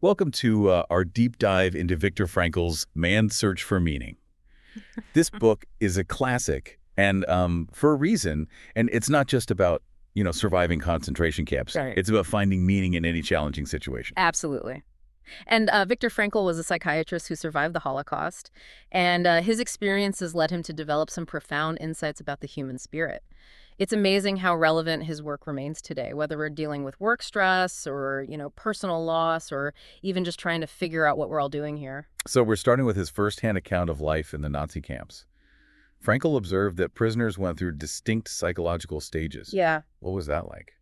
Welcome to our deep dive into Viktor Frankl's Man's Search for Meaning. This book is a classic, and for a reason. And it's not just about, surviving concentration camps. Right. It's about finding meaning in any challenging situation. Absolutely. And Viktor Frankl was a psychiatrist who survived the Holocaust, and his experiences led him to develop some profound insights about the human spirit. It's amazing how relevant his work remains today, whether we're dealing with work stress or, personal loss or even just trying to figure out what we're all doing here. So we're starting with his firsthand account of life in the Nazi camps. Frankl observed that prisoners went through distinct psychological stages. Yeah. What was that like?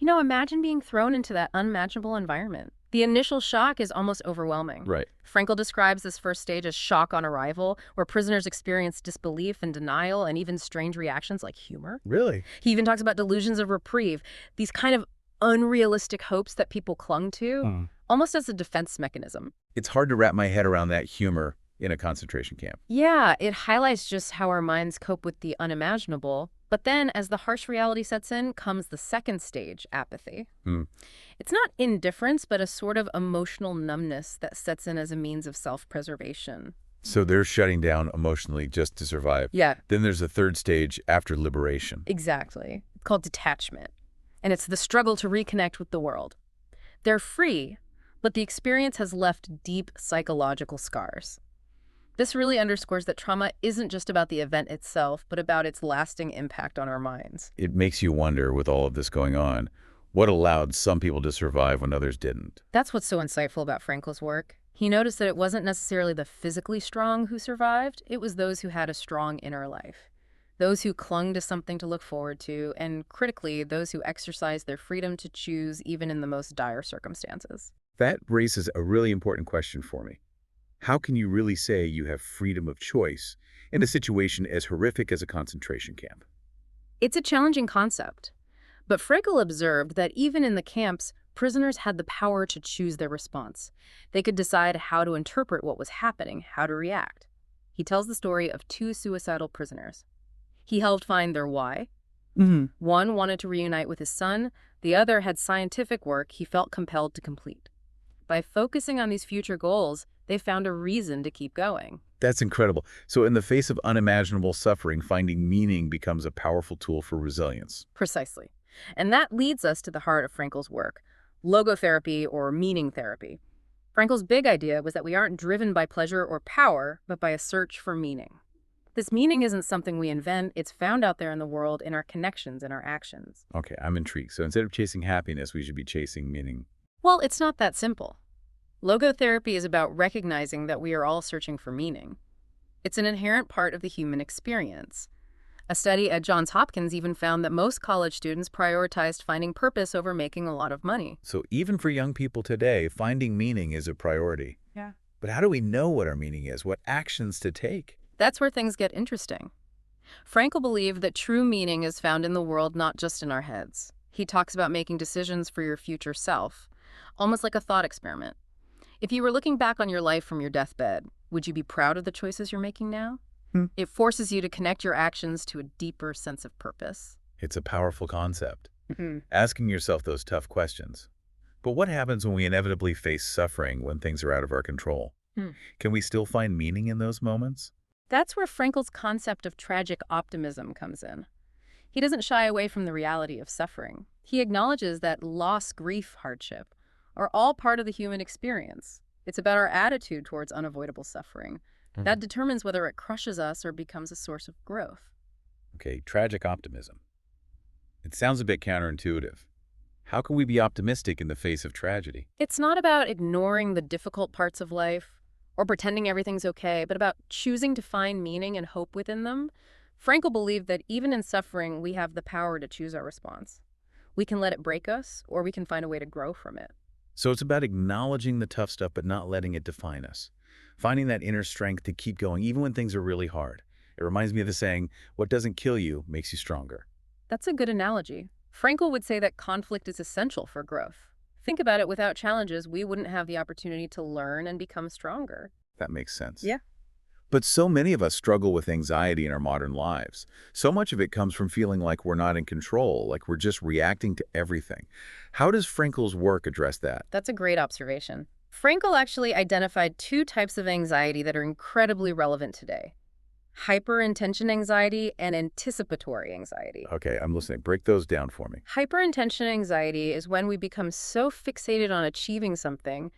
Imagine being thrown into that unimaginable environment. The initial shock is almost overwhelming. Right. Frankl describes this first stage as shock on arrival, where prisoners experience disbelief and denial and even strange reactions like humor. Really? He even talks about delusions of reprieve, these kind of unrealistic hopes that people clung to, almost as a defense mechanism. It's hard to wrap my head around that humor in a concentration camp. Yeah, it highlights just how our minds cope with the unimaginable. But then, as the harsh reality sets in, comes the second stage, apathy. It's not indifference, but a sort of emotional numbness that sets in as a means of self-preservation. So they're shutting down emotionally just to survive. Yeah, Then there's a third stage after liberation. exactly. It's called detachment. And it's the struggle to reconnect with the world. They're free, but the experience has left deep psychological scars. This really underscores that trauma isn't just about the event itself, but about its lasting impact on our minds. It makes you wonder, with all of this going on, what allowed some people to survive when others didn't. That's what's so insightful about Frankl's work. He noticed that it wasn't necessarily the physically strong who survived, it was those who had a strong inner life. Those who clung to something to look forward to, and critically, those who exercised their freedom to choose even in the most dire circumstances. That raises a really important question for me. How can you really say you have freedom of choice in a situation as horrific as a concentration camp? It's a challenging concept. But Frankl observed that even in the camps, prisoners had the power to choose their response. They could decide how to interpret what was happening, how to react. He tells the story of two suicidal prisoners. He helped find their why. One wanted to reunite with his son. The other had scientific work he felt compelled to complete. By focusing on these future goals, they found a reason to keep going. That's incredible. So in the face of unimaginable suffering, finding meaning becomes a powerful tool for resilience. Precisely. And that leads us to the heart of Frankl's work, logotherapy or meaning therapy. Frankl's big idea was that we aren't driven by pleasure or power, but by a search for meaning. This meaning isn't something we invent, it's found out there in the world in our connections and our actions. Okay, I'm intrigued. So instead of chasing happiness, we should be chasing meaning. Well, it's not that simple. Logotherapy is about recognizing that we are all searching for meaning. It's an inherent part of the human experience. A study at Johns Hopkins even found that most college students prioritized finding purpose over making a lot of money. So even for young people today, finding meaning is a priority. Yeah. But how do we know what our meaning is? What actions to take? That's where things get interesting. Frankl believed that true meaning is found in the world, not just in our heads. He talks about making decisions for your future self, almost like a thought experiment. If you were looking back on your life from your deathbed, would you be proud of the choices you're making now? It forces you to connect your actions to a deeper sense of purpose. It's a powerful concept. Asking yourself those tough questions. But what happens when we inevitably face suffering, when things are out of our control? Can we still find meaning in those moments? That's where Frankl's concept of tragic optimism comes in. He doesn't shy away from the reality of suffering. He acknowledges that loss, grief, hardship are all part of the human experience. It's about our attitude towards unavoidable suffering. That determines whether it crushes us or becomes a source of growth. Okay, tragic optimism. It sounds a bit counterintuitive. How can we be optimistic in the face of tragedy? It's not about ignoring the difficult parts of life or pretending everything's okay, but about choosing to find meaning and hope within them. Frankl believed that even in suffering, we have the power to choose our response. We can let it break us, or we can find a way to grow from it. So it's about acknowledging the tough stuff but not letting it define us. Finding that inner strength to keep going even when things are really hard. It reminds me of the saying, what doesn't kill you makes you stronger. That's a good analogy. Frankl would say that conflict is essential for growth. Think about it, without challenges, we wouldn't have the opportunity to learn and become stronger. That makes sense. Yeah. But so many of us struggle with anxiety in our modern lives. So much of it comes from feeling like we're not in control, like we're just reacting to everything. How does Frankl's work address that? That's a great observation. Frankl actually identified two types of anxiety that are incredibly relevant today: hyperintention anxiety and anticipatory anxiety. Okay, I'm listening. Break those down for me. Hyperintention anxiety is when we become so fixated on achieving something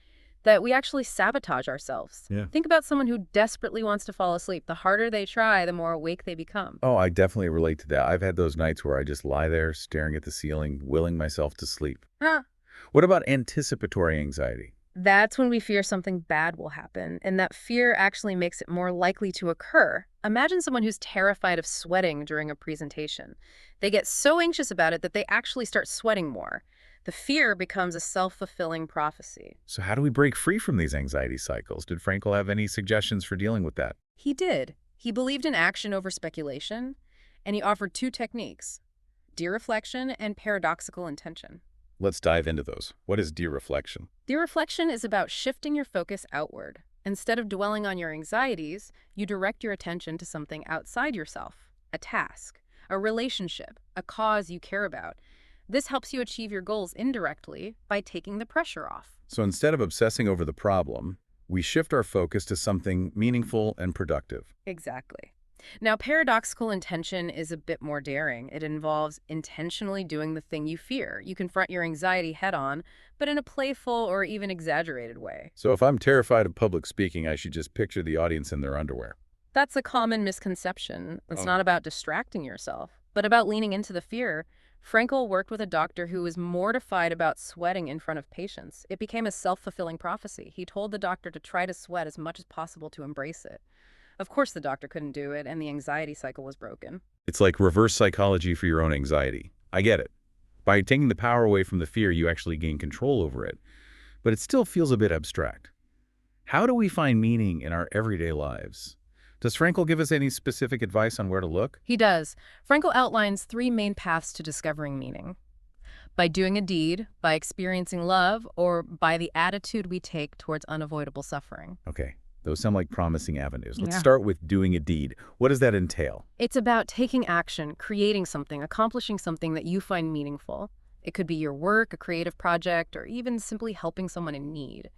that we actually sabotage ourselves. Yeah. Think about someone who desperately wants to fall asleep. The harder they try, the more awake they become. Oh, I definitely relate to that. I've had those nights where I just lie there staring at the ceiling, willing myself to sleep. Huh. What about anticipatory anxiety? That's when we fear something bad will happen, and that fear actually makes it more likely to occur. Imagine someone who's terrified of sweating during a presentation. They get so anxious about it that they actually start sweating more. The fear becomes a self-fulfilling prophecy. So how do we break free from these anxiety cycles? Did Frankl have any suggestions for dealing with that? He did. He believed in action over speculation, and he offered two techniques: de-reflection and paradoxical intention. Let's dive into those. What is de-reflection? De-reflection is about shifting your focus outward. Instead of dwelling on your anxieties, you direct your attention to something outside yourself: a task, a relationship, a cause you care about. This helps you achieve your goals indirectly by taking the pressure off. So instead of obsessing over the problem, we shift our focus to something meaningful and productive. Exactly. Now, paradoxical intention is a bit more daring. It involves intentionally doing the thing you fear. You confront your anxiety head-on, but in a playful or even exaggerated way. So if I'm terrified of public speaking, I should just picture the audience in their underwear. That's a common misconception. It's Oh. not about distracting yourself, but about leaning into the fear. Frankl worked with a doctor who was mortified about sweating in front of patients. It became a self-fulfilling prophecy. He told the doctor to try to sweat as much as possible to embrace it. Of course, the doctor couldn't do it, and the anxiety cycle was broken. It's like reverse psychology for your own anxiety. I get it. By taking the power away from the fear, you actually gain control over it. But it still feels a bit abstract. How do we find meaning in our everyday lives? Does Frankl give us any specific advice on where to look? He does. Frankl outlines three main paths to discovering meaning: by doing a deed, by experiencing love, or by the attitude we take towards unavoidable suffering. Okay, those sound like promising avenues. Let's Yeah. start with doing a deed. What does that entail? It's about taking action, creating something, accomplishing something that you find meaningful. It could be your work, a creative project, or even simply helping someone in need.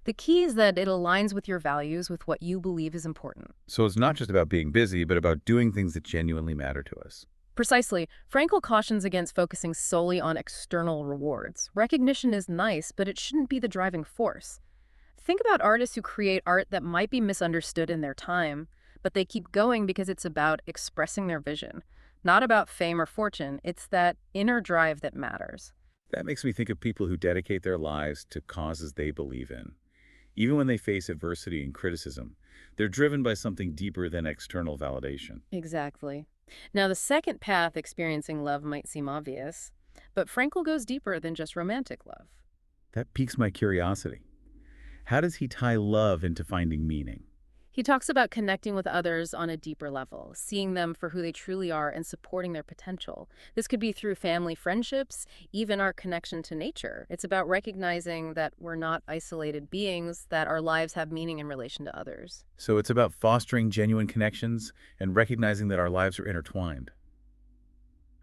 The key is that it aligns with your values, with what you believe is important. So it's not just about being busy, but about doing things that genuinely matter to us. Precisely. Frankl cautions against focusing solely on external rewards. Recognition is nice, but it shouldn't be the driving force. Think about artists who create art that might be misunderstood in their time, but they keep going because it's about expressing their vision. Not about fame or fortune. It's that inner drive that matters. That makes me think of people who dedicate their lives to causes they believe in. Even when they face adversity and criticism, they're driven by something deeper than external validation. Exactly. Now, the second path, experiencing love, might seem obvious, but Frankl goes deeper than just romantic love. That piques my curiosity. How does he tie love into finding meaning? He talks about connecting with others on a deeper level, seeing them for who they truly are and supporting their potential. This could be through family friendships, even our connection to nature. It's about recognizing that we're not isolated beings, that our lives have meaning in relation to others. So it's about fostering genuine connections and recognizing that our lives are intertwined.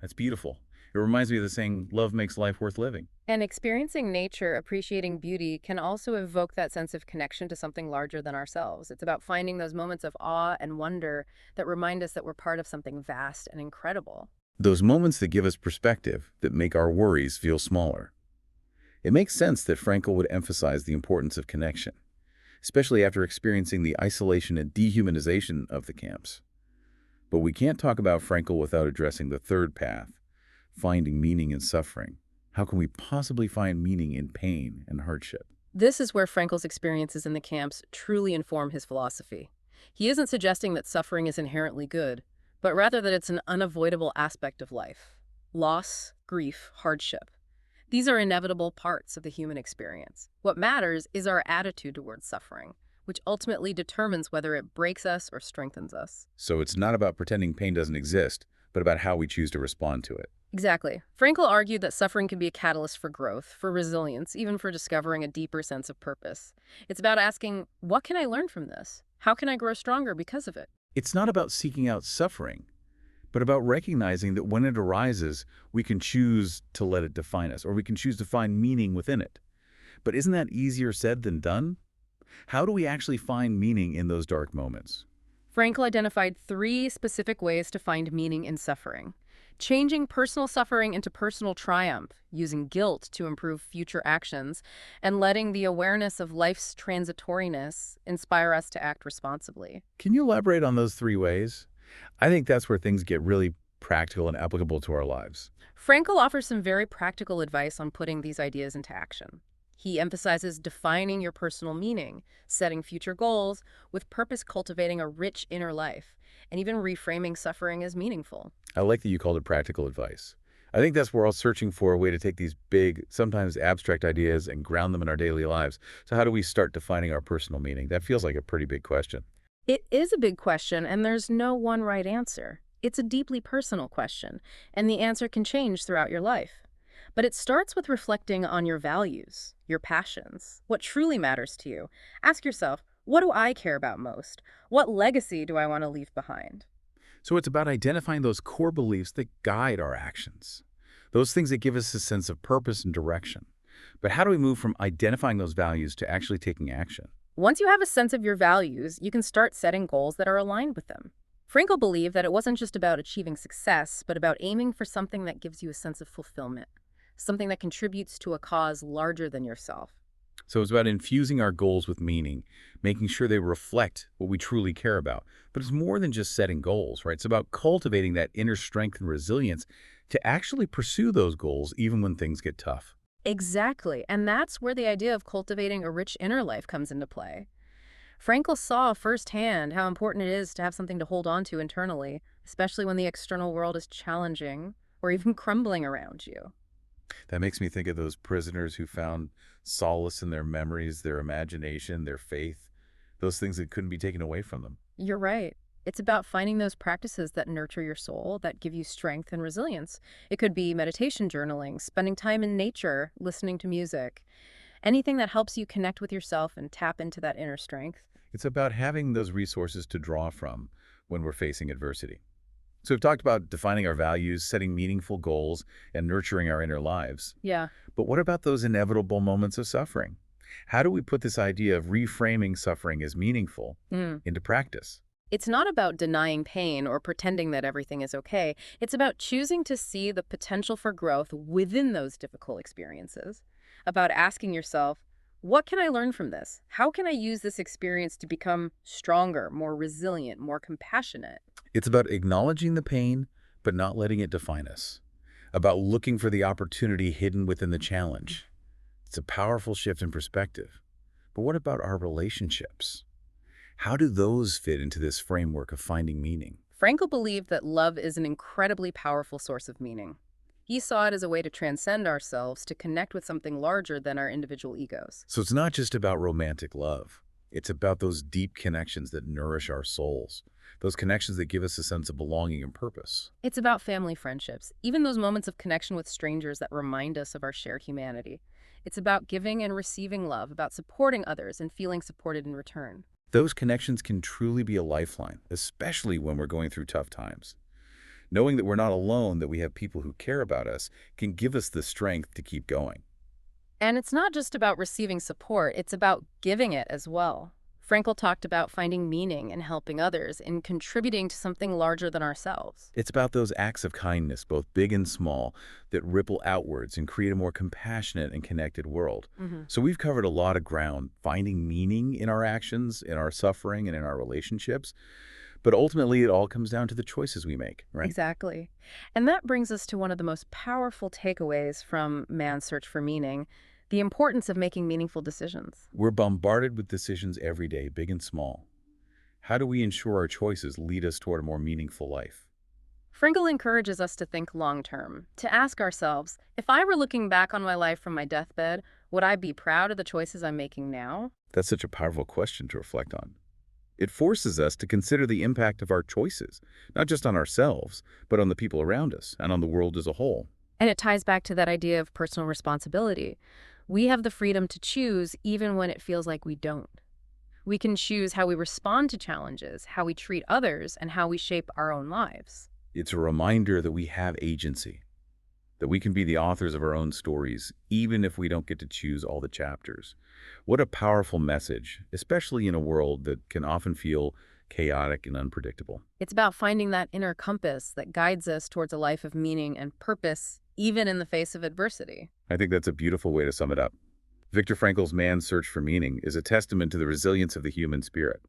That's beautiful. It reminds me of the saying, love makes life worth living. And experiencing nature, appreciating beauty, can also evoke that sense of connection to something larger than ourselves. It's about finding those moments of awe and wonder that remind us that we're part of something vast and incredible. Those moments that give us perspective, that make our worries feel smaller. It makes sense that Frankl would emphasize the importance of connection, especially after experiencing the isolation and dehumanization of the camps. But we can't talk about Frankl without addressing the third path, finding meaning in suffering. How can we possibly find meaning in pain and hardship? This is where Frankl's experiences in the camps truly inform his philosophy. He isn't suggesting that suffering is inherently good, but rather that it's an unavoidable aspect of life. Loss, grief, hardship. These are inevitable parts of the human experience. What matters is our attitude towards suffering, which ultimately determines whether it breaks us or strengthens us. So it's not about pretending pain doesn't exist, but about how we choose to respond to it. Exactly. Frankl argued that suffering can be a catalyst for growth, for resilience, even for discovering a deeper sense of purpose. It's about asking, what can I learn from this? How can I grow stronger because of it? It's not about seeking out suffering, but about recognizing that when it arises, we can choose to let it define us, or we can choose to find meaning within it. But isn't that easier said than done? How do we actually find meaning in those dark moments? Frankl identified 3 specific ways to find meaning in suffering. Changing personal suffering into personal triumph, using guilt to improve future actions, and letting the awareness of life's transitoriness inspire us to act responsibly. Can you elaborate on those 3 ways? I think that's where things get really practical and applicable to our lives. Frankl offers some very practical advice on putting these ideas into action. He emphasizes defining your personal meaning, setting future goals, with purpose cultivating a rich inner life, and even reframing suffering as meaningful. I like that you called it practical advice. I think that's we're all searching for a way to take these big, sometimes abstract ideas and ground them in our daily lives. So how do we start defining our personal meaning? That feels like a pretty big question. It is a big question, and there's no one right answer. It's a deeply personal question, and the answer can change throughout your life. But it starts with reflecting on your values, your passions, what truly matters to you. Ask yourself, what do I care about most? What legacy do I want to leave behind? So it's about identifying those core beliefs that guide our actions, those things that give us a sense of purpose and direction. But how do we move from identifying those values to actually taking action? Once you have a sense of your values, you can start setting goals that are aligned with them. Frankl believed that it wasn't just about achieving success, but about aiming for something that gives you a sense of fulfillment, something that contributes to a cause larger than yourself. So it's about infusing our goals with meaning, making sure they reflect what we truly care about. But it's more than just setting goals, right? It's about cultivating that inner strength and resilience to actually pursue those goals even when things get tough. Exactly, and that's where the idea of cultivating a rich inner life comes into play. Frankl saw firsthand how important it is to have something to hold on to internally, especially when the external world is challenging or even crumbling around you. That makes me think of those prisoners who found solace in their memories, their imagination, their faith, those things that couldn't be taken away from them. You're right. It's about finding those practices that nurture your soul, that give you strength and resilience. It could be meditation, journaling, spending time in nature, listening to music, anything that helps you connect with yourself and tap into that inner strength. It's about having those resources to draw from when we're facing adversity. So we've talked about defining our values, setting meaningful goals, and nurturing our inner lives. Yeah. But what about those inevitable moments of suffering? How do we put this idea of reframing suffering as meaningful into practice? It's not about denying pain or pretending that everything is okay. It's about choosing to see the potential for growth within those difficult experiences. About asking yourself, what can I learn from this? How can I use this experience to become stronger, more resilient, more compassionate? It's about acknowledging the pain, but not letting it define us. About looking for the opportunity hidden within the challenge. It's a powerful shift in perspective. But what about our relationships? How do those fit into this framework of finding meaning? Frankl believed that love is an incredibly powerful source of meaning. He saw it as a way to transcend ourselves, to connect with something larger than our individual egos. So it's not just about romantic love. It's about those deep connections that nourish our souls, those connections that give us a sense of belonging and purpose. It's about family friendships, even those moments of connection with strangers that remind us of our shared humanity. It's about giving and receiving love, about supporting others and feeling supported in return. Those connections can truly be a lifeline, especially when we're going through tough times. Knowing that we're not alone, that we have people who care about us, can give us the strength to keep going. And it's not just about receiving support, it's about giving it as well. Frankl talked about finding meaning in helping others and contributing to something larger than ourselves. It's about those acts of kindness, both big and small, that ripple outwards and create a more compassionate and connected world. So we've covered a lot of ground, finding meaning in our actions, in our suffering, and in our relationships. But ultimately, it all comes down to the choices we make, right? Exactly. And that brings us to one of the most powerful takeaways from Man's Search for Meaning, the importance of making meaningful decisions. We're bombarded with decisions every day, big and small. How do we ensure our choices lead us toward a more meaningful life? Frankl encourages us to think long-term, to ask ourselves, if I were looking back on my life from my deathbed, would I be proud of the choices I'm making now? That's such a powerful question to reflect on. It forces us to consider the impact of our choices, not just on ourselves, but on the people around us and on the world as a whole. And it ties back to that idea of personal responsibility. We have the freedom to choose even when it feels like we don't. We can choose how we respond to challenges, how we treat others, and how we shape our own lives. It's a reminder that we have agency, that we can be the authors of our own stories, even if we don't get to choose all the chapters. What a powerful message, especially in a world that can often feel chaotic and unpredictable. It's about finding that inner compass that guides us towards a life of meaning and purpose, even in the face of adversity. I think that's a beautiful way to sum it up. Viktor Frankl's Man's Search for Meaning is a testament to the resilience of the human spirit,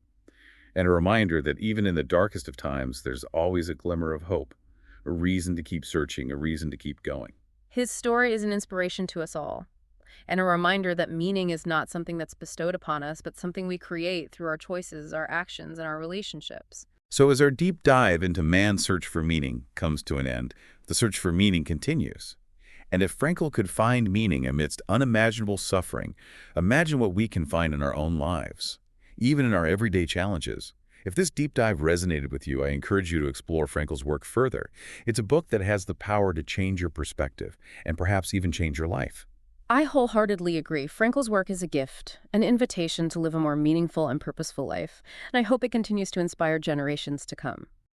and a reminder that even in the darkest of times, there's always a glimmer of hope, a reason to keep searching, a reason to keep going. His story is an inspiration to us all, and a reminder that meaning is not something that's bestowed upon us, but something we create through our choices, our actions, and our relationships. So as our deep dive into Man's Search for Meaning comes to an end, the search for meaning continues. And if Frankl could find meaning amidst unimaginable suffering, imagine what we can find in our own lives, even in our everyday challenges. If this deep dive resonated with you, I encourage you to explore Frankl's work further. It's a book that has the power to change your perspective and perhaps even change your life. I wholeheartedly agree. Frankl's work is a gift, an invitation to live a more meaningful and purposeful life, and I hope it continues to inspire generations to come.